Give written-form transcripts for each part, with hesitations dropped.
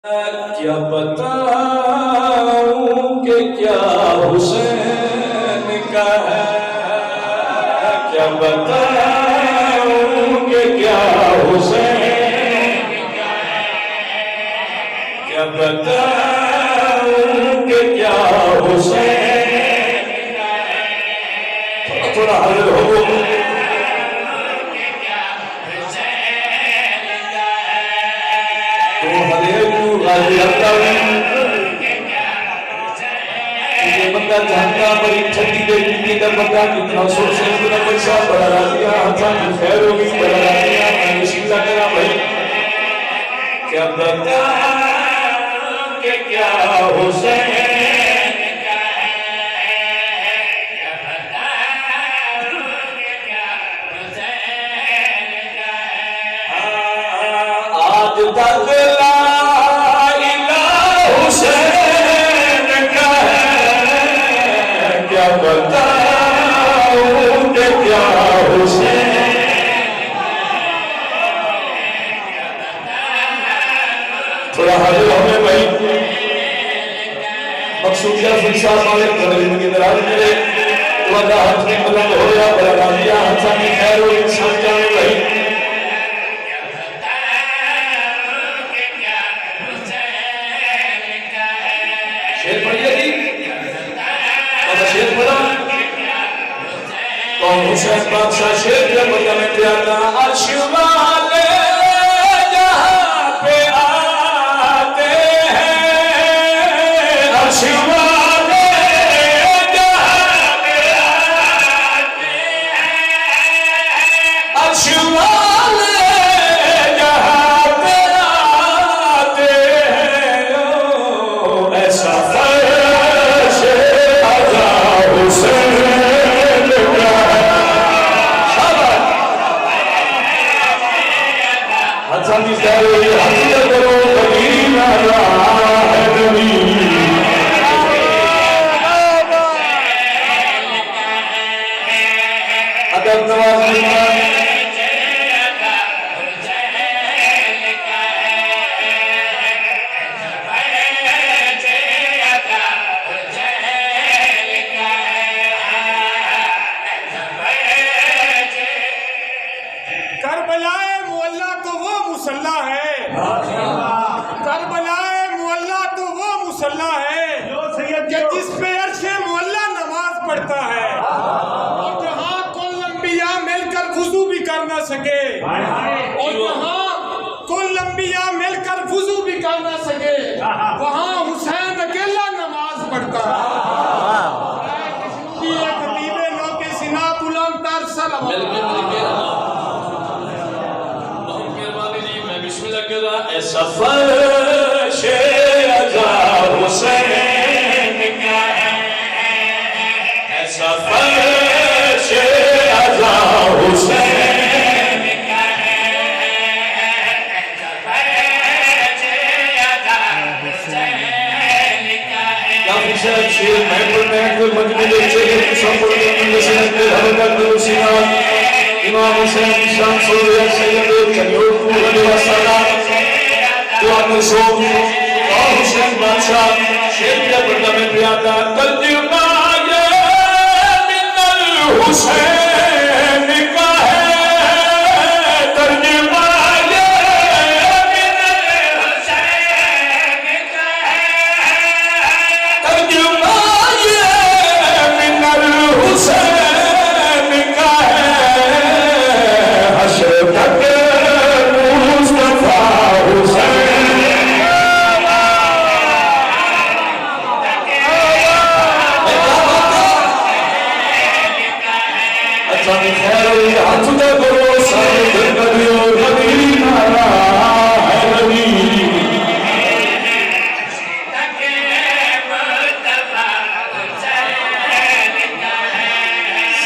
क्या बताऊं कि क्या हुसैन का है, क्या बताऊं कि क्या हुसैन का है, क्या बताऊं कि क्या हुसैन का है। थोड़ा हल हो ये बंदा जानता बड़ी ठंडी बेटी का बंदा कितना सोच कितना बच्चा बड़ा राजिया हसन खैर होगी बड़ा राजिया मैं मुश्किल करा भाई क्या बता कि क्या हुसैन का है, क्या बता कि क्या हुसैन का है। आज तक बताऊं कि क्या हुसैन, थोड़ा हाजिर हमें भाई मकसूदिया फिर मालिक जिंदगी दराज करे वादा हाथ में बुलंद हो या बड़ा राजिया हसन में खैर हो इंसान जाने भाई शेर पढ़िए जी शेर पढ़ा कौन हुसैन बादशाह शेर जब में आता अर्श वाले जहां पे आते हैं, अर्श वाले जहां पे आते हैं, अर्श वाले जहां पे आते हैं। ऐसा फर्श आजा हुसैन हसन करो मदीना है नबी अदब नवाज़ी जिस पे अर्शे मोहल्ला नमाज पढ़ता है और जहाँ कुल अंबिया मिलकर वुजू भी कर ना सके, और जहाँ कुल अंबिया मिलकर वुजू भी कर ना सके वहाँ हुसैन अकेला नमाज पढ़ता है। खतीबे लोग के सिना बुलंद तर सलावत। बहुत मेहरबानी जी, मैं बिस्मिल्लाह कह रहा ऐसा फर्श आजा हुसैन का है, ऐसा फर्श आजा हुसैन का है, ऐसा फर्श आजा हुसैन का है। काफी सारे शेर मैं पढ़ने को मजबूर चाहिए संपूर्ण जमीन से हरकत दुरुसिना इमाम हुसैन शान सूर्य सैयद कयूब अलैहिस्सलाम दुआ में सो और हुसैन बादशाह शेर के बंदा में प्यादा तर्जुमा ये मिनल हुसैन का है, तर्जुमा ये मिनल हुसैन का है, तर्जुमा ये मिनल हुसैन का है। हश्र तक मुस्तफा हुसैन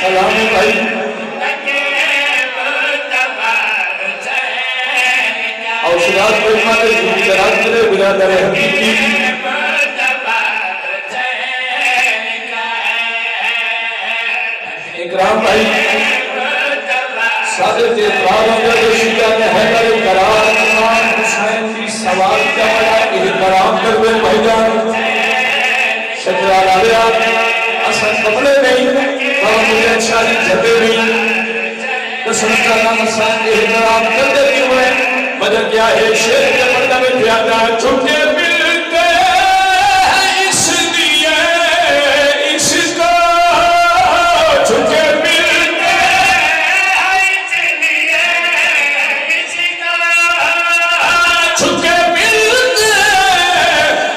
सलाम भाई और सिराज परिमा के सिराज करे बिरादर हकीकी इकराम भाई सादे के बाद शिया ने हैदर करार इमाम हुसैन की सवाल का बड़ा बना लिया असल कपड़े नहीं और मुझे शादी जबे नहीं तो सुनता नाम सान इहतराम कर देती हुए वजह क्या है शेर के पर्दा में प्यादा छुट्टे मिलते हैं इसलिए इसको छुट्टे मिलते हैं इसलिए इसको छुट्टे मिलते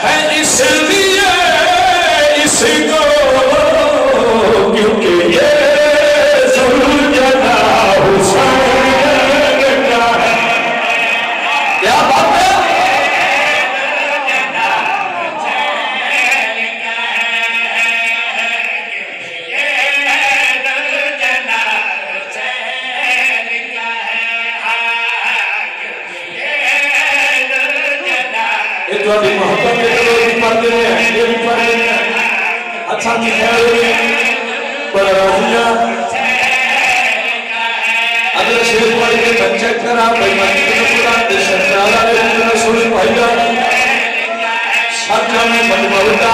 हैं इसलिए इसको क्योंकि ये सुलझना हुसैन का है। क्या बात है ये तो अभी मोहब्बत के लोग भी पढ़ते हैं ये भी पढ़ते हैं अच्छा की खैर हुई पर राजिया अगर शेर पढ़ के बच्चे करा बेईमानी के पूरा देश नाला ने रसूल भाईया सच्चा में मनमौता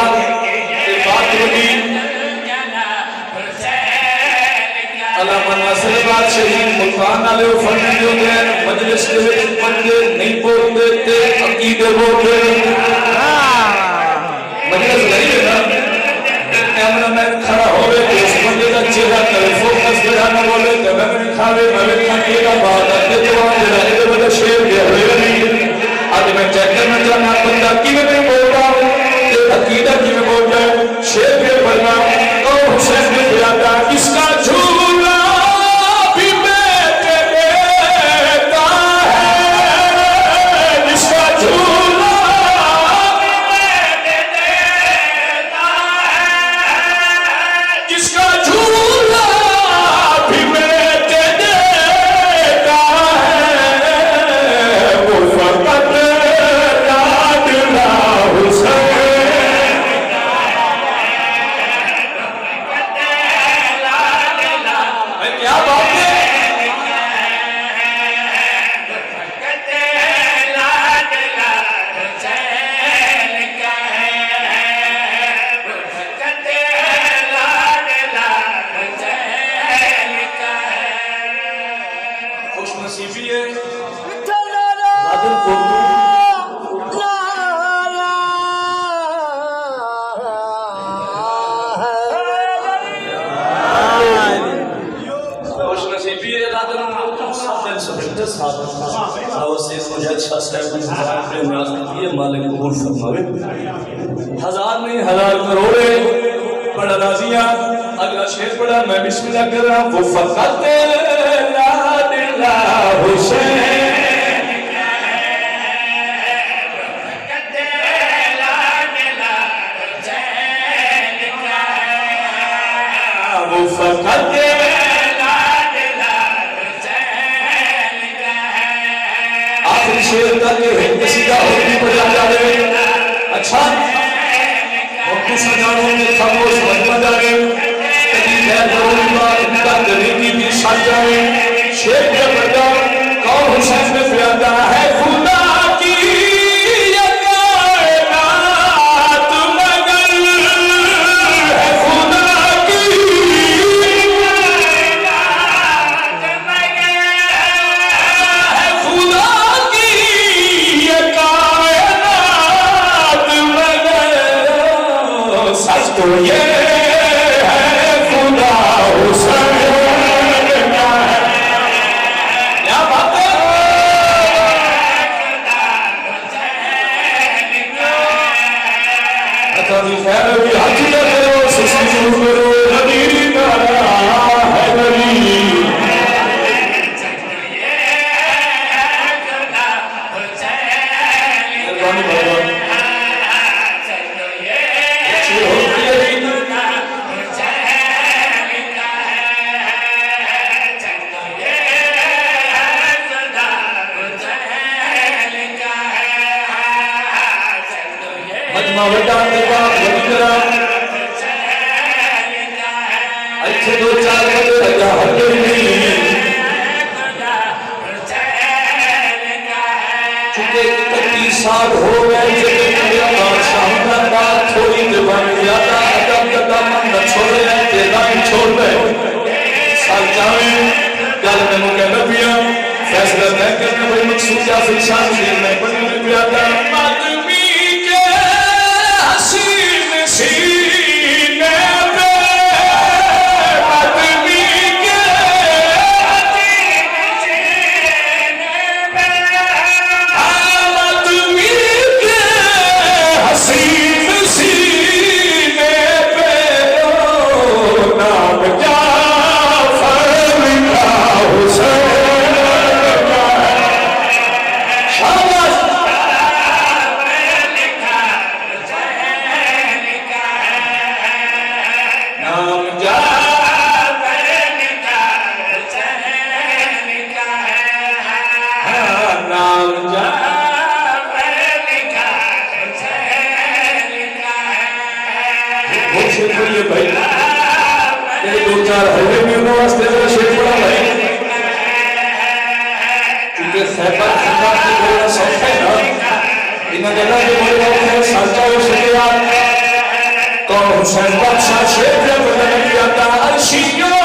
ये बात होगी अल्लामा नासिर बाद शहीद मुल्तान वाले फर्जियों ने मजलिस के विच बंदे नहीं बोलते थे अकीदे बोलते मजलिस नहीं है ना कैमरामैन खड़ा होवे तो उस बंदे का चेहरा करे फोकस करा ना बोले तो मैं नहीं खावे मैं खाने का बात है तो वहां जरा इधर उधर शेर के होवे नहीं आज मैं चेक करना चाहना बंदा की मैं बोल रहा हूं ये अकीदा की मैं बोल रहा हूं शेर के बना तो हुसैन ने बुलाया किसका झूला भी मैं देता है जिसका झूला भी मैं देता है जिसका झूला भी मैं देता है वो फकत लाडला हुसैन क्या बात है खुशनसीबी है नादिर को खुशनसीबी है नादिर को सादन सुबह सादन और से मुझे अच्छा साहब ने नियाज किए मालिक कबूल फरमावे हजार नहीं हजार करोड़े बड़ा राजिया अगला शेर पढ़ा मैं बिस्मिल्लाह कर रहा हूं वो फकत लाडला हुसैन वो फकत आखिरी शेर तक कसीदा और भी पढ़ा जाए अच्छा और सजानों में खामोश मत जाए कभी खैर जरूरी बात उनका गरीबी भी सज जाए शेर का बड़ा कौन हुसैन में प्यादा है खुदा की ये कायनात मगर है खुदा की कायनात मगर है खुदा की ये कायनात मगर सच तो ये है खुदा हुसैन का है। क्या बात है अभी खैर भी हाथ करो सुस्ती शुरू करो नबी तारा है नबी मेहरबानी भगवान मजमा वड्डा तेरा वडीरा अच्छे दो चार बजे लगा हर नहीं चुके 31 साल हो गए जब मेरा बादशाह का बात थोड़ी बन जाता चार हल्ले भी उन्होंने वास्ते जरा शेर पड़ा है क्योंकि खैबर खंडा की बोलना सौख है ना इन्हें जगह के बोले है साचा हो सके यार कौन हुसैन बादशाह शेर जब बदल किया था अर्शियों